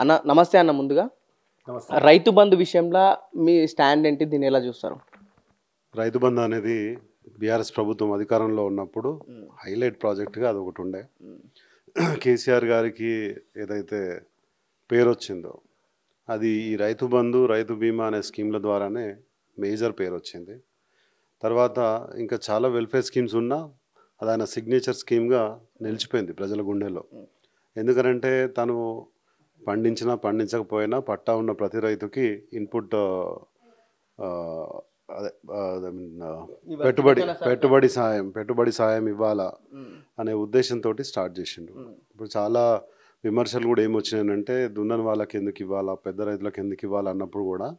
అన్న నమస్తే అన్న. ముందుగా నమస్తే. రైతు బంధు విషయంలో మీ స్టాండ్ ఏంటి? దీన్ని ఎలా చూస్తారు? రైతు బంధు అనేది బీఆర్ఎస్ ప్రభుత్వం అధికారంలో ఉన్నప్పుడు హైలైట్ ప్రాజెక్ట్గా అది ఒకటి ఉండే. కేసీఆర్ గారికి ఏదైతే పేరు వచ్చిందో అది ఈ రైతు బంధు రైతు బీమా అనే స్కీమ్ల ద్వారానే మేజర్ పేరు వచ్చింది. తర్వాత ఇంకా చాలా వెల్ఫేర్ స్కీమ్స్ ఉన్నా అది ఆయన సిగ్నేచర్ స్కీమ్గా నిలిచిపోయింది ప్రజల గుండెల్లో. ఎందుకనంటే తను పండించినా పండించకపోయినా పట్టా ఉన్న ప్రతి రైతుకి ఇన్పుట్ అదే పెట్టుబడి సాయం ఇవ్వాలా అనే ఉద్దేశంతో స్టార్ట్ చేసిండు. ఇప్పుడు చాలా విమర్శలు కూడా ఏమొచ్చినాయంటే దున్నని వాళ్ళకి ఎందుకు ఇవ్వాలా, పెద్ద రైతులకు ఎందుకు ఇవ్వాలా అన్నప్పుడు కూడా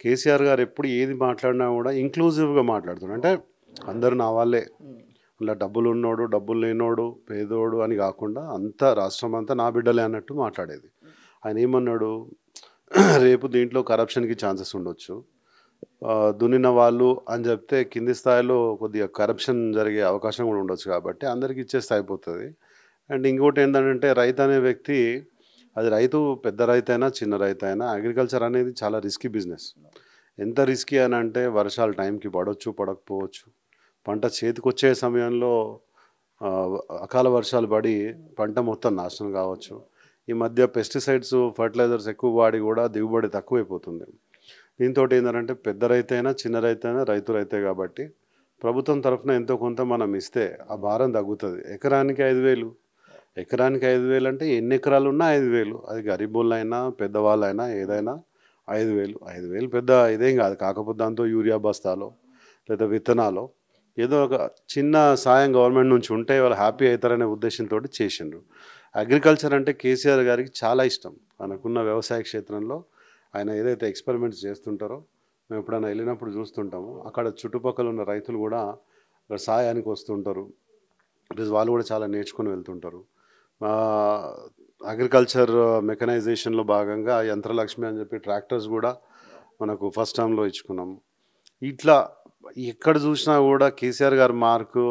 కేసీఆర్ గారు ఎప్పుడు ఏది మాట్లాడినా కూడా ఇంక్లూజివ్గా మాట్లాడుతున్నాడు. అంటే అందరు నా వాళ్ళే, ఇలా డబ్బులు ఉన్నోడు డబ్బులు లేనోడు పేదోడు అని కాకుండా అంతా రాష్ట్రం అంతా నా బిడ్డలే అన్నట్టు మాట్లాడేది. ఆయన ఏమన్నాడు, రేపు దీంట్లో కరప్షన్కి ఛాన్సెస్ ఉండొచ్చు, దున్నిన వాళ్ళు అని చెప్తే కింది స్థాయిలో కొద్దిగా కరప్షన్ జరిగే అవకాశం కూడా ఉండొచ్చు, కాబట్టి అందరికి ఇచ్చేస్తే అయిపోతుంది. అండ్ ఇంకోటి ఏంటంటే రైతు అనే వ్యక్తి, అది రైతు పెద్ద రైతు అయినా చిన్న రైతు అయినా అగ్రికల్చర్ అనేది చాలా రిస్కీ బిజినెస్. ఎంత రిస్కీ అని అంటే వర్షాలు టైంకి పడవచ్చు పడకపోవచ్చు, పంట చేతికొచ్చే సమయంలో అకాల వర్షాలు పడి పంట మొత్తం నాశనం కావచ్చు. ఈ మధ్య పెస్టిసైడ్స్ ఫర్టిలైజర్స్ ఎక్కువ వాడి కూడా దిగుబడి తక్కువైపోతుంది. దీంతో ఏంటంటే పెద్ద రైతైనా చిన్న రైతైనా రైతు రైతే కాబట్టి ప్రభుత్వం తరఫున ఎంతో కొంత మనం ఇస్తే ఆ భారం తగ్గుతుంది. ఎకరానికి 5,000, ఎకరానికి 5,000 అంటే ఎన్ని ఎకరాలు ఉన్నా 5,000, అది గరీబులైనా పెద్దవాళ్ళైనా ఏదైనా 5,000 పెద్ద ఇదేం కాదు. కాకపోతే దాంతో యూరియా బస్తాలో లేదా విత్తనాలు ఏదో ఒక చిన్న సాయం గవర్నమెంట్ నుంచి ఉంటే వాళ్ళు హ్యాపీ అవుతారనే ఉద్దేశంతో చేసిండ్రు. అగ్రికల్చర్ అంటే కేసీఆర్ గారికి చాలా ఇష్టం. మనకున్న వ్యవసాయ క్షేత్రంలో ఆయన ఏదైతే ఎక్స్పెరిమెంట్స్ చేస్తుంటారో మేము ఎప్పుడైనా వెళ్ళినప్పుడు చూస్తుంటాము. అక్కడ చుట్టుపక్కల ఉన్న రైతులు కూడా అక్కడ సాయానికి వస్తుంటారు. ప్లస్ వాళ్ళు కూడా చాలా నేర్చుకుని వెళ్తుంటారు. అగ్రికల్చర్ మెకనైజేషన్లో భాగంగా యంత్రలక్ష్మి అని చెప్పి ట్రాక్టర్స్ కూడా మనకు ఫస్ట్ టైంలో ఇచ్చుకున్నాము. ఇట్లా ఎక్కడ చూసినా కూడా కేసీఆర్ గారి మార్కు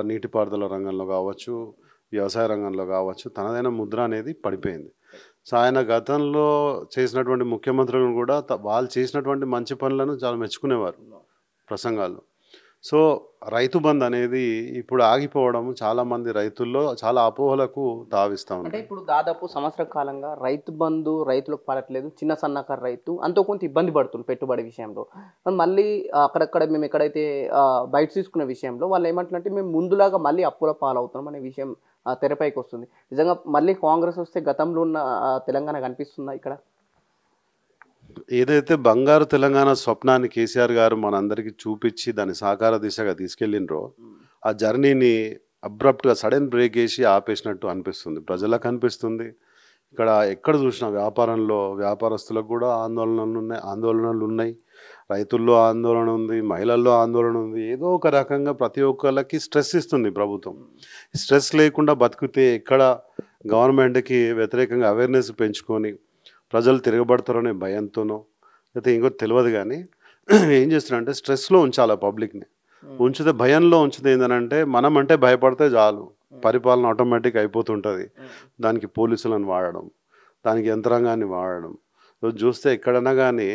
నీటిపారుదల రంగంలో కావచ్చు, వ్యవసాయ రంగంలో కావచ్చు, తనదైన ముద్ర అనేది పడిపోయింది. సో ఆయన గతంలో చేసినటువంటి ముఖ్యమంత్రులను కూడా వాళ్ళు చేసినటువంటి మంచి పనులను చాలా మెచ్చుకునేవారు ప్రసంగాలు. సో రైతు బంధు అనేది ఇప్పుడు ఆగిపోవడం చాలామంది రైతుల్లో చాలా అపోహలకు తావిస్తూ ఉంది. అంటే ఇప్పుడు దాదాపు సంవత్సర కాలంగా రైతు బంధు రైతులకు పడట్లేదు. చిన్న సన్నకారు రైతు అంతో కొంత ఇబ్బంది పడుతుంది పెట్టుబడి విషయంలో. మళ్ళీ అక్కడక్కడ మేము ఎక్కడైతే బయట తీసుకునే విషయంలో వాళ్ళు ఏమంటారంటే మేము ముందులాగా మళ్ళీ అప్పుల పాలవుతున్నాం అనే విషయం తెరపైకి వస్తుంది. నిజంగా మళ్ళీ కాంగ్రెస్ వస్తే గతంలో ఉన్న తెలంగాణ కనిపిస్తుందా ఇక్కడ? ఏదైతే బంగారు తెలంగాణ స్వప్నాన్ని కేసీఆర్ గారు మనందరికీ చూపించి దాన్ని సాకార దిశగా తీసుకెళ్ళినరో ఆ జర్నీని అబ్రప్ట్గా సడన్ బ్రేక్ వేసి ఆపేసినట్టు అనిపిస్తుంది, ప్రజలకు అనిపిస్తుంది. ఇక్కడ ఎక్కడ చూసినా వ్యాపారంలో వ్యాపారస్తులకు కూడా ఆందోళనలు ఉన్నాయి, రైతుల్లో ఆందోళన ఉంది, మహిళల్లో ఆందోళన ఉంది. ఏదో ఒక రకంగా ప్రతి ఒక్కళ్ళకి స్ట్రెస్ ఇస్తుంది ప్రభుత్వం. స్ట్రెస్ లేకుండా బతికితే ఎక్కడ గవర్నమెంట్కి వ్యతిరేకంగా అవేర్నెస్ పెంచుకొని ప్రజలు తిరగబడతారనే భయంతోనో లేకపోతే ఇంకో తెలియదు, కానీ ఏం చేస్తున్నారంటే స్ట్రెస్లో ఉంచాలి పబ్లిక్ని. ఉంచితే భయంలో ఉంచితే ఏంటంటే మనం అంటే భయపడితే చాలు, పరిపాలన ఆటోమేటిక్ అయిపోతుంటుంది. దానికి పోలీసులను వాడడం, దానికి యంత్రాంగాన్ని వాడడం చూస్తే ఎక్కడన్నా కానీ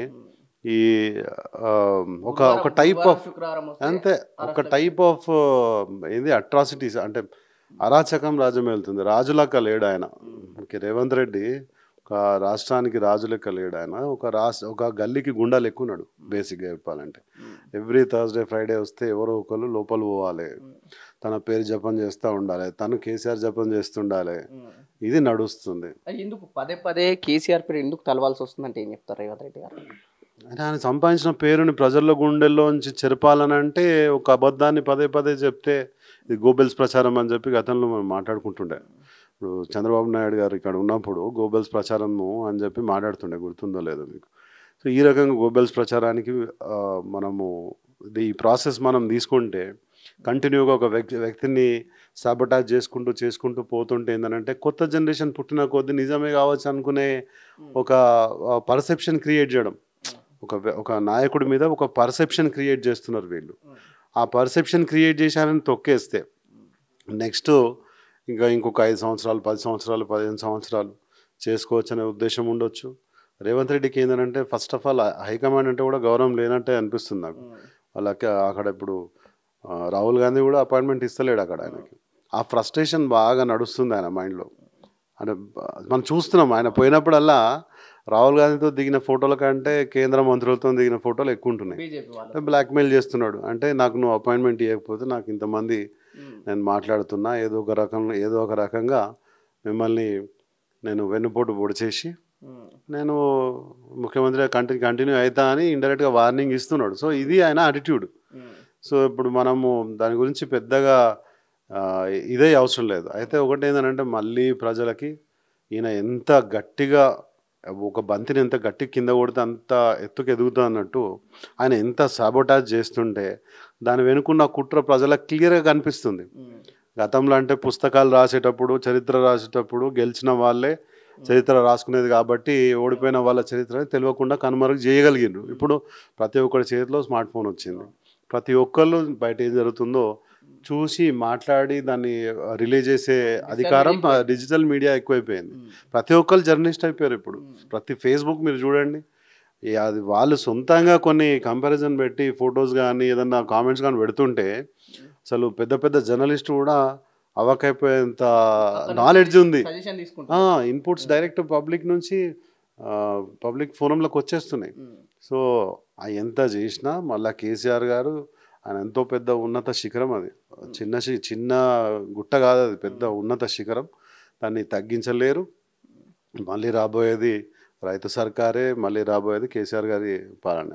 ఈ ఒక టైప్ ఆఫ్ అంతే ఒక టైప్ ఆఫ్ ఏంది అట్రాసిటీస్ అంటే అరాచకం రాజ్యం వెళ్తుంది. రాజులక్క లేడు ఆయన. రేవంత్ రెడ్డి ఒక రాష్ట్రానికి రాజు లెక్క లేడు ఆయన. ఒక గల్లీకి గుండా లెక్కున్నాడు బేసిక్గా చెప్పాలంటే. ఎవ్రీ థర్స్డే ఫ్రైడే వస్తే ఎవరో ఒకరు లోపల పోవాలి, తన పేరు జపం చేస్తూ ఉండాలి, తను కేసీఆర్ జపం చేస్తుండాలి, ఇది నడుస్తుంది. ఎందుకు పదే పదే కేసీఆర్ పేరు ఎందుకు తలవాల్సి వస్తుందంటే ఏం చెప్తారు రేవంత్ రెడ్డి గారు? అంటే ఆయన సంపాదించిన పేరుని ప్రజల్లో గుండెల్లోంచి చెరపాలని అంటే ఒక అబద్ధాన్ని పదే పదే చెప్తే ఇది గోబెల్స్ ప్రచారం అని చెప్పి గతంలో మనం మాట్లాడుకుంటుండే. ఇప్పుడు చంద్రబాబు నాయుడు గారు ఇక్కడ ఉన్నప్పుడు గోబెల్స్ ప్రచారము అని చెప్పి మాట్లాడుతుండే, గుర్తుందో లేదో మీకు. సో ఈ రకంగా గోబెల్స్ ప్రచారానికి మనము ఈ ప్రాసెస్ మనం తీసుకుంటే కంటిన్యూగా ఒక వ్యక్తిని సాబటాజ్ చేసుకుంటూ పోతుంటే ఏంటంటే కొత్త జనరేషన్ పుట్టిన కొద్ది నిజమే కావచ్చు అనుకునే ఒక పర్సెప్షన్ క్రియేట్ చేయడం, ఒక నాయకుడి మీద ఒక పర్సెప్షన్ క్రియేట్ చేస్తున్నారు వీళ్ళు. ఆ పర్సెప్షన్ క్రియేట్ చేశారని తొక్కేస్తే నెక్స్ట్ ఇంకొక 5 సంవత్సరాలు 10 సంవత్సరాలు 15 సంవత్సరాలు చేసుకోవచ్చు అనే ఉద్దేశం ఉండొచ్చు. రేవంత్ రెడ్డికి ఏంటంటే ఫస్ట్ ఆఫ్ ఆల్ హైకమాండ్ అంటే కూడా గౌరవం లేనట్టే అనిపిస్తుంది నాకు. వాళ్ళకి అక్కడ ఇప్పుడు రాహుల్ గాంధీ కూడా అపాయింట్మెంట్ ఇస్తలేడు అక్కడ ఆయనకి. ఆ ఫ్రస్ట్రేషన్ బాగా నడుస్తుంది ఆయన మైండ్లో. అంటే మనం చూస్తున్నాం ఆయన పోయినప్పుడల్లా రాహుల్ గాంధీతో దిగిన ఫోటోల కంటే కేంద్ర మంత్రులతో దిగిన ఫోటోలు ఎక్కువ ఉంటున్నాయి. బ్లాక్మెయిల్ చేస్తున్నాడు. అంటే నాకు నువ్వు అపాయింట్మెంట్ ఇవ్వకపోతే నాకు ఇంతమంది నేను మాట్లాడుతున్నా ఏదో ఒక రకంగా మిమ్మల్ని నేను వెన్నుపోటు పొడిచేసి నేను ముఖ్యమంత్రిగా కంటిన్యూ అవుతా అని ఇండైరెక్ట్గా వార్నింగ్ ఇస్తున్నాడు. సో ఇది ఆయన అటిట్యూడ్. సో ఇప్పుడు మనము దాని గురించి పెద్దగా ఇదే అవసరం లేదు. అయితే ఒకటి ఏంటంటే మళ్ళీ ప్రజలకి ఈయన ఎంత గట్టిగా ఒక బంతిని ఎంత గట్టి కింద కొడితే అంత ఎత్తుకు ఎదుగుతా అన్నట్టు ఆయన ఎంత సాబోటాజ్ చేస్తుంటే దాని వెనుకున్న కుట్ర ప్రజలకు క్లియర్గా కనిపిస్తుంది. గతంలో అంటే పుస్తకాలు రాసేటప్పుడు చరిత్ర రాసేటప్పుడు గెలిచిన వాళ్ళే చరిత్ర రాసుకునేది కాబట్టి ఓడిపోయిన వాళ్ళ చరిత్రని తెలియకుండా కనుమరుగు చేయగలిగిండ్రు. ఇప్పుడు ప్రతి ఒక్కరి చేతిలో స్మార్ట్ ఫోన్ వచ్చింది. ప్రతి ఒక్కళ్ళు బయట ఏం జరుగుతుందో చూసి మాట్లాడి దాన్ని రిలీజ్ చేసే అధికారం డిజిటల్ మీడియా ఎక్కువైపోయింది. ప్రతి ఒక్కరు జర్నలిస్ట్ అయిపోయారు. ఇప్పుడు ప్రతి ఫేస్బుక్ మీరు చూడండి, అది వాళ్ళు సొంతంగా కొన్ని కంపారిజన్ పెట్టి ఫొటోస్ కానీ ఏదన్నా కామెంట్స్ కానీ పెడుతుంటే అసలు పెద్ద పెద్ద జర్నలిస్ట్ కూడా అవకైపోయేంత నాలెడ్జ్ ఉంది. ఇన్పుట్స్ డైరెక్ట్ పబ్లిక్ నుంచి పబ్లిక్ ఫోరంలోకి వచ్చేస్తున్నాయి. సో ఎంత చేసినా మళ్ళీ కేసీఆర్ గారు ఆయన ఎంతో పెద్ద ఉన్నత శిఖరం. అది చిన్న గుట్ట కాదు, అది పెద్ద ఉన్నత శిఖరం. దాన్ని తగ్గించలేరు. మళ్ళీ రాబోయేది రైతు సర్కారే, మళ్ళీ రాబోయేది కేసీఆర్ గారి పాలన.